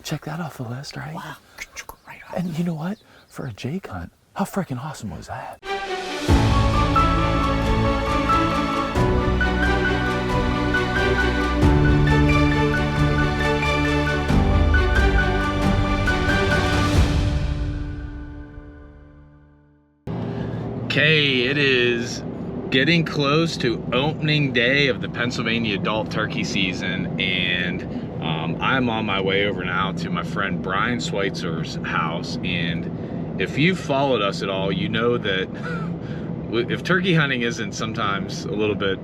check that off the list, right? Wow. Right off. And you know what? For a jake hunt, how freaking awesome was that? Okay, it is getting close to opening day of the Pennsylvania adult turkey season, and I'm on my way over now to my friend Brian Switzer's house. And if you've followed us at all, you know that if turkey hunting isn't sometimes a little bit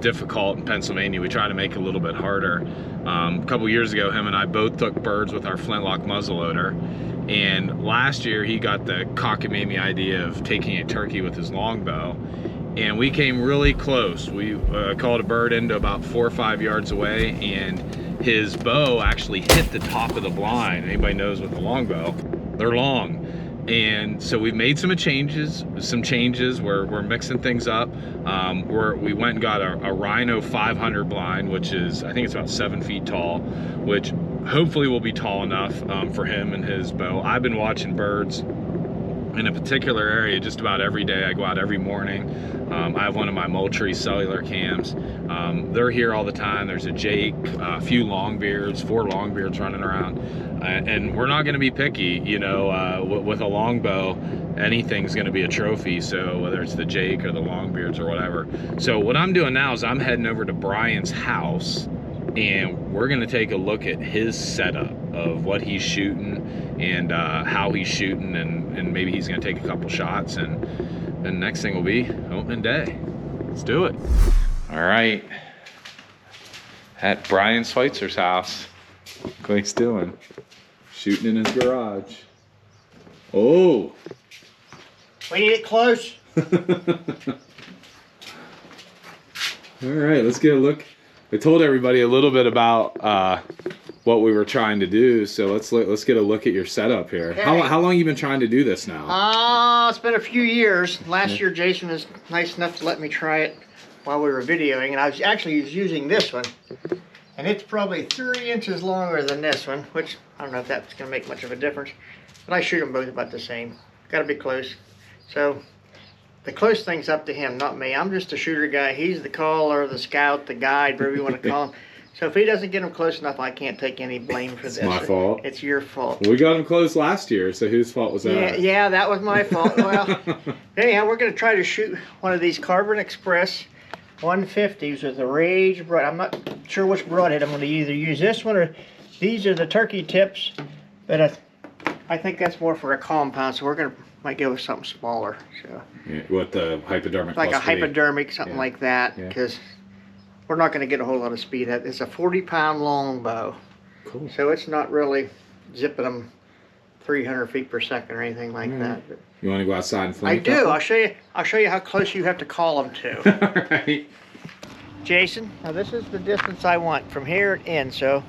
difficult in Pennsylvania, we try to make it a little bit harder. A couple years ago, him and I both took birds with our flintlock muzzleloader, and last year he got the cockamamie idea of taking a turkey with his longbow, and we came really close. We called a bird into about 4 or 5 yards away, and his bow actually hit the top of the blind. Anybody knows with the longbow, they're long. And so we've made some changes. We're mixing things up. We went and got a Rhino 500 blind, which is, I think it's about 7 feet tall, which hopefully will be tall enough for him and his bow. I've been watching birds in a particular area just about every day. I go out every morning. I have one of my Moultrie cellular cams. They're here all the time. There's a jake, a few longbeards, 4 longbeards running around. And we're not going to be picky, you know, with a longbow, anything's going to be a trophy. So whether it's the jake or the longbeards or whatever. So what I'm doing now is I'm heading over to Brian's house, and we're going to take a look at his setup of what he's shooting and how he's shooting, and maybe he's going to take a couple shots, and then next thing will be opening day. Let's do it. All right, at Brian Switzer's house. Look what he's doing. Shooting in his garage. Oh! We need it close. All right, let's get a look. I told everybody a little bit about what we were trying to do, so let's get a look at your setup here. Okay. How long you been trying to do this now? It's been a few years. Last year Jason was nice enough to let me try it while we were videoing, and I was actually using this one. And it's probably 3 inches longer than this one, which I don't know if that's going to make much of a difference. But I shoot them both about the same. Got to be close. So the close thing's up to him, not me. I'm just a shooter guy. He's the caller, the scout, the guide, whatever you want to call him. So if he doesn't get them close enough, I can't take any blame for this. It's my fault. It's your fault. We got him close last year, so whose fault was that? Yeah, that was my fault. Well, anyhow, we're going to try to shoot one of these Carbon Express 150s with a Rage broad. I'm not sure which broadhead I'm going to either use this one or these are the turkey tips, but I think that's more for a compound, so we're might go with something smaller. So Yeah, what the hypodermic? like a plus 3. hypodermic, something like that, because we're not going to get a whole lot of speed. It's a 40-pound longbow, Cool. so it's not really zipping them 300 feet per second or anything like that. But You want to go outside and fling? I do. I'll show you how close you have to call them to. All right. Jason, now this is the distance I want from here and in, so.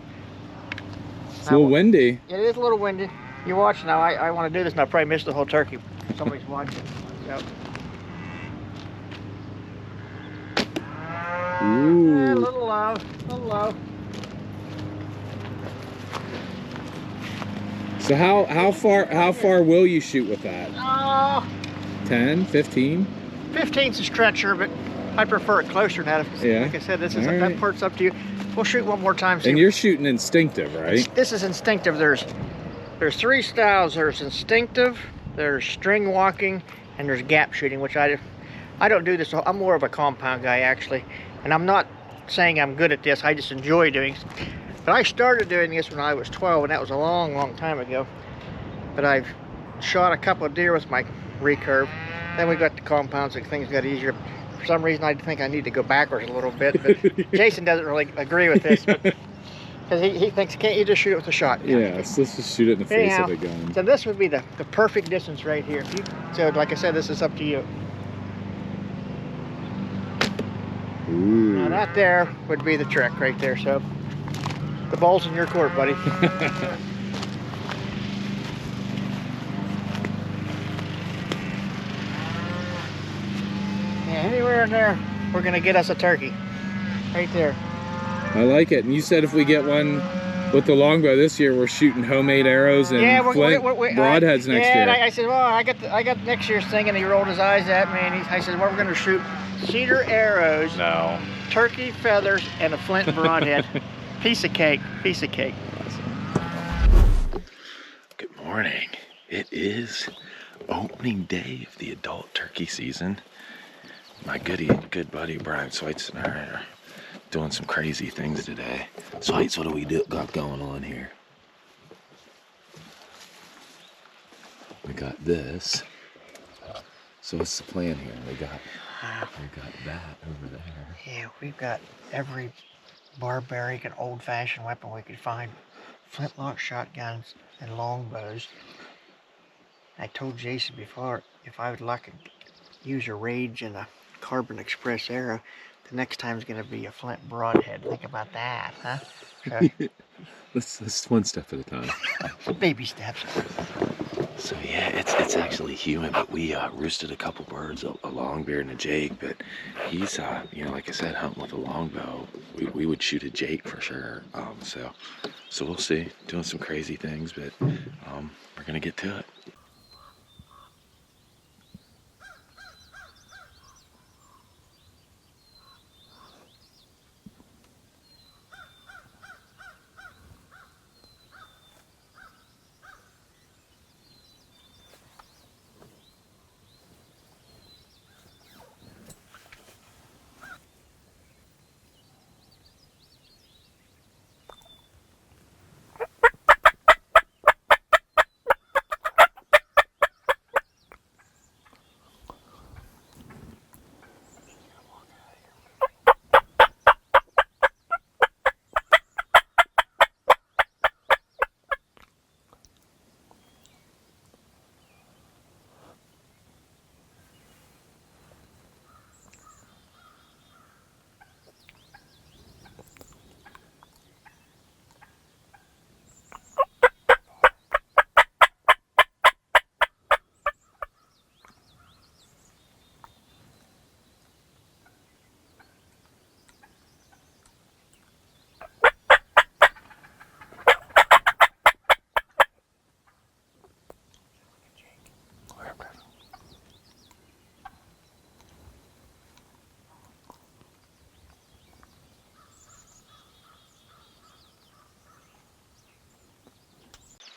It's a little windy. It is a little windy. You watch now, I want to do this and I'll probably miss the whole turkey. Somebody's watching. So. Ooh. A little low, a little low. So how far will you shoot with that? Oh, 10, 15? 15's a stretcher, but I prefer it closer than that. Yeah. Like I said, this is All that right. part's up to you. We'll shoot one more time. And you're shooting instinctive, right? This is instinctive. There's 3 styles. There's instinctive, there's string walking, and there's gap shooting, which I don't do this. I'm more of a compound guy, actually. And I'm not saying I'm good at this. I just enjoy doing it. But I started doing this when I was 12, and that was a long, long time ago. But I've shot a couple of deer with my recurve. Then we got the compounds and things got easier. For some reason, I think I need to go backwards a little bit. But Jason doesn't really agree with this. Because he thinks, can't you just shoot it with a shotgun? Yeah, let's just shoot it in the face of the gun. So this would be the perfect distance right here. So like I said, this is up to you. Ooh. Now that there would be the trick right there. So the ball's in your court, buddy. Yeah, anywhere in there, we're gonna get us a turkey. Right there. I like it. And you said if we get one with the longbow this year, we're shooting homemade arrows and flint broadheads next year. And I said, well, I got next year's thing, and he rolled his eyes at me, and I said, well, we're going to shoot cedar arrows, No. turkey feathers, and a flint broadhead. Piece of cake, piece of cake. Good morning. It is opening day of the adult turkey season. My good buddy Brian Switzer and I are doing some crazy things today. Swites, what do we got going on here? We got this. So what's the plan here? We got that over there. Yeah, we've got every barbaric and old-fashioned weapon we could find. Flintlock shotguns and longbows. I told Jason before, if I would like to use a Rage and a Carbon Express arrow, the next time's going to be a flint broadhead. Think about that, huh? So, Let's one step at a time. baby steps. So yeah, it's actually humid, but we roosted a couple birds, a longbeard and a jake. But he's you know, like I said, hunting with a longbow. We would shoot a jake for sure. So we'll see. Doing some crazy things, but we're gonna get to it.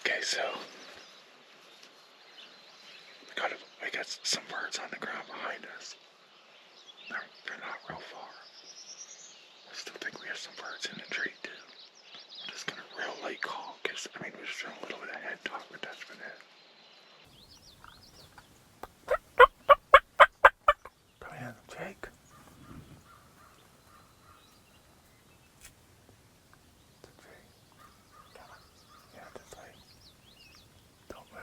Okay, so we got some birds on the ground behind us. They're not real far. I still think we have some birds in the tree too. I'm just gonna real light call, because I mean we're just doing a little bit of head talk, but that's been it. Brian, Jake. Yeah, that's right. Don't move.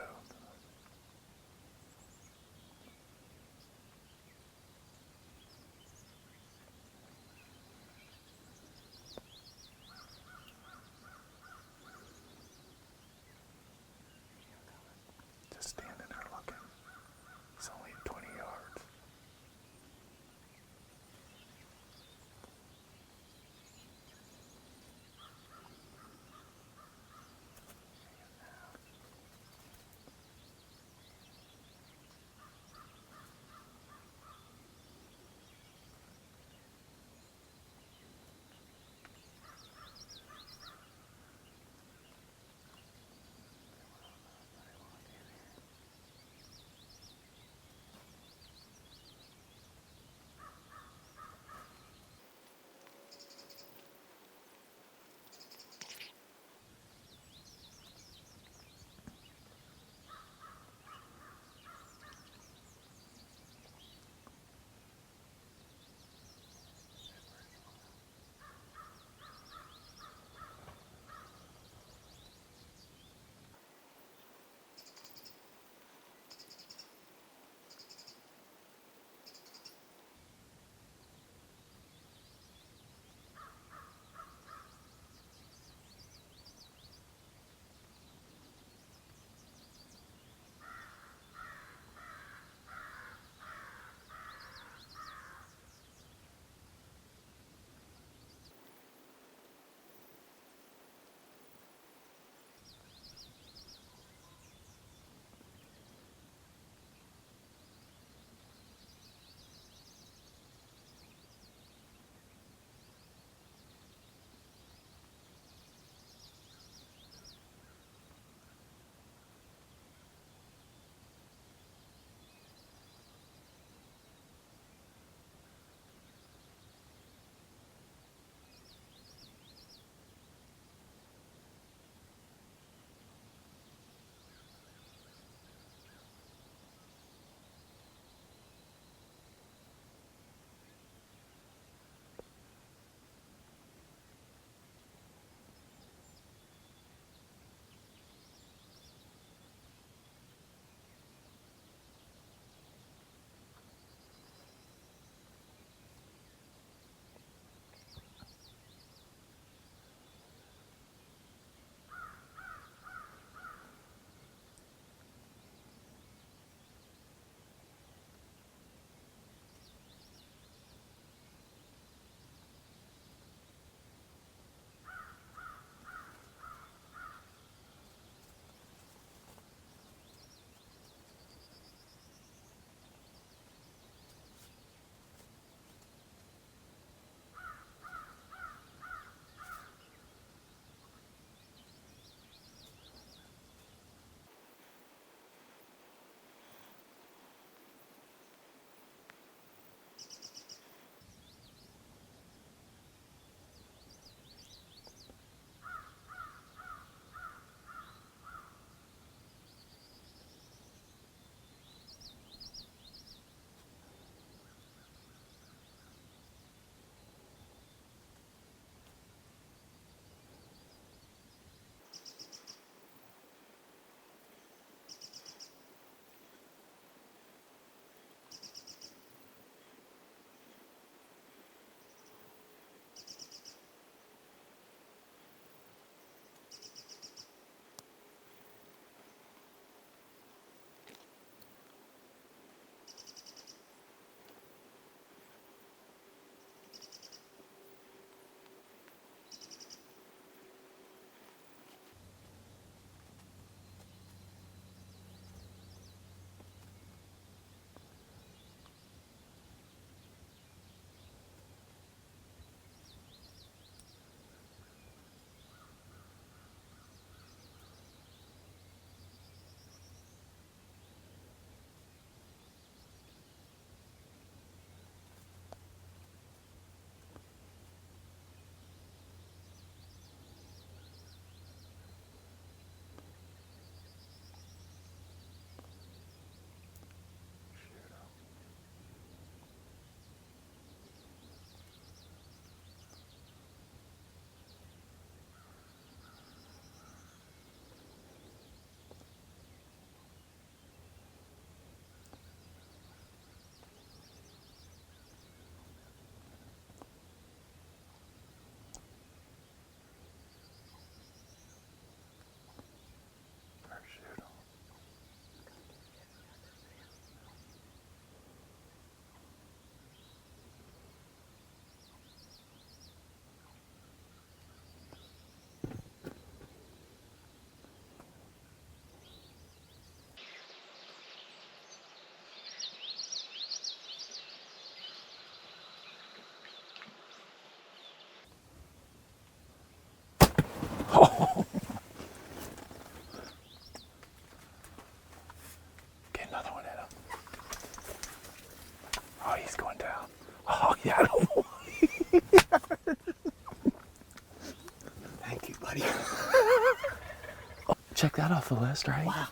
that off the list, right? Wow.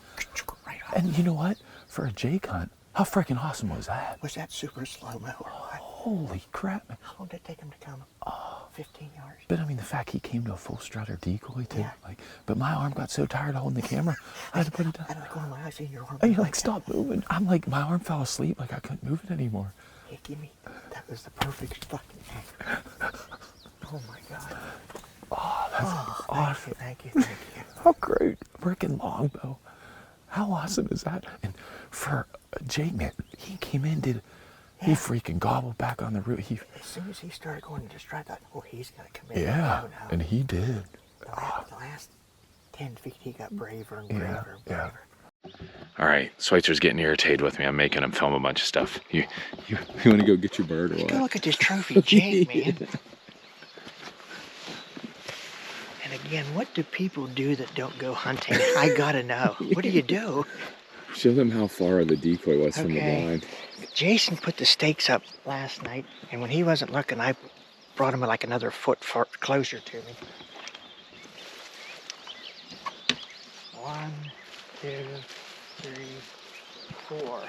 Right off. And you know what? For a Jake hunt, how freaking awesome was that? Was that super slow-mo or what? Holy crap, man. How long did it take him to come? 15 yards. But I mean, the fact he came to a full strutter decoy too. Yeah. Like, but my arm got so tired of holding the camera, I had to put it down. Out of the corner of my eye, seeing your arm. And you're like, stop moving. I'm like, my arm fell asleep. Like, I couldn't move it anymore. Hey, give me. That was the perfect fucking angle. Oh my God. Oh, that's awesome. Thank you. How great. Freaking longbow. How awesome is that? And for Jake, man, he came in, he freaking gobbled back on the root. As soon as he started going to stride, I thought, oh, he's going to come in. Yeah, and he did. The last 10 feet, he got braver and braver and braver. All right, Switzer's getting irritated with me. I'm making him film a bunch of stuff. You want to go get your bird or what? Go look at this trophy Jake, man. And again, what do people do that don't go hunting? I gotta know. What do you do? Show them how far the decoy was from the blind. Jason put the stakes up last night, and when he wasn't looking, I brought him like another foot closer to me. 1, 2, 3, 4.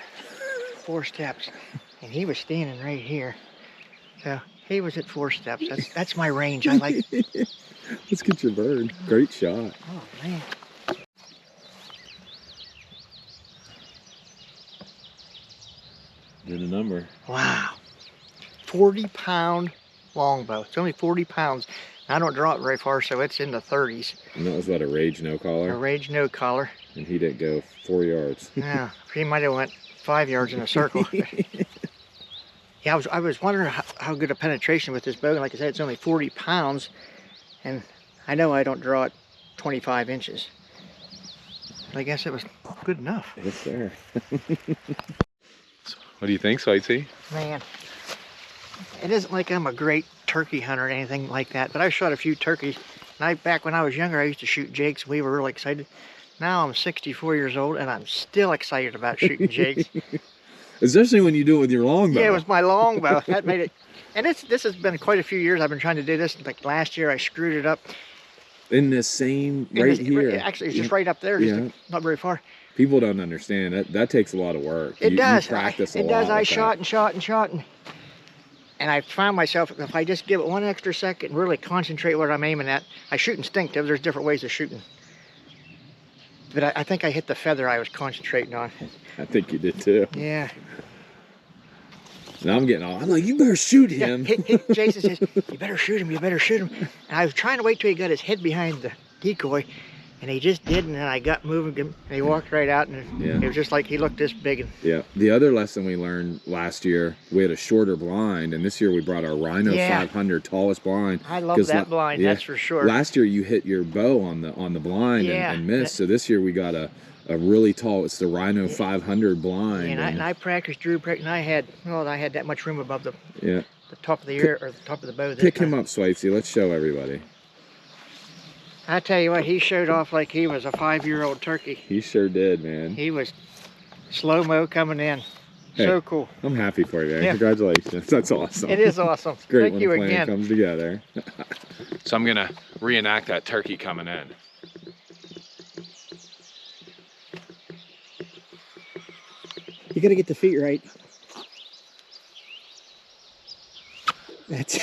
4 steps, and he was standing right here. So he was at 4 steps. That's my range. I like. Let's get your bird. Great shot. Oh man. Did a number. Wow. 40-pound longbow. It's only 40 pounds. I don't draw it very far, so it's in the 30s. And that was what, a Rage no collar? A Rage no collar. And he didn't go 4 yards. Yeah, he might have went 5 yards in a circle. Yeah, I was wondering how good a penetration with this bow. Like I said, it's only 40 pounds, and I know I don't draw it 25 inches. But I guess it was good enough. It's there. What do you think, Switzy? Man, it isn't like I'm a great turkey hunter or anything like that, but I've shot a few turkeys. And back when I was younger, I used to shoot jakes. We were really excited. Now I'm 64 years old, and I'm still excited about shooting jakes. Especially when you do it with your longbow. Yeah, it was my longbow. That made it. And this has been quite a few years. I've been trying to do this. Like last year, I screwed it up. In the same, right here. Actually, it's just right up there. Just not very far. People don't understand that takes a lot of work. It does. You practice a lot. It does. I shot and shot and shot, and I found myself, if I just give it 1 extra second and really concentrate what I'm aiming at, I shoot instinctive. There's different ways of shooting. But I think I hit the feather I was concentrating on. I think you did too. Yeah. Now I'm getting all, I'm like, you better shoot him. Yeah, Jason says, you better shoot him, you better shoot him. And I was trying to wait till he got his head behind the decoy, and he just didn't, and I got moving, and he walked right out, and it was just like he looked this big. And yeah, the other lesson we learned last year, we had a shorter blind, and this year we brought our Rhino 500 tallest blind. I love that blind, that's for sure. Last year you hit your bow on the blind and missed, so this year we got a really tall, it's the Rhino 500 blind. And I practiced, and I had that much room above the top of the ear, or the top of the bow. Pick him up, Switzy, let's show everybody. I tell you what, he showed off like he was a 5-year-old turkey. He sure did, man. He was slow-mo coming in. Hey, so cool. I'm happy for you, man. Yeah. Congratulations. That's awesome. It is awesome. It's great Thank when you a plan again. comes together. So I'm gonna reenact that turkey coming in. You gotta get the feet right. That's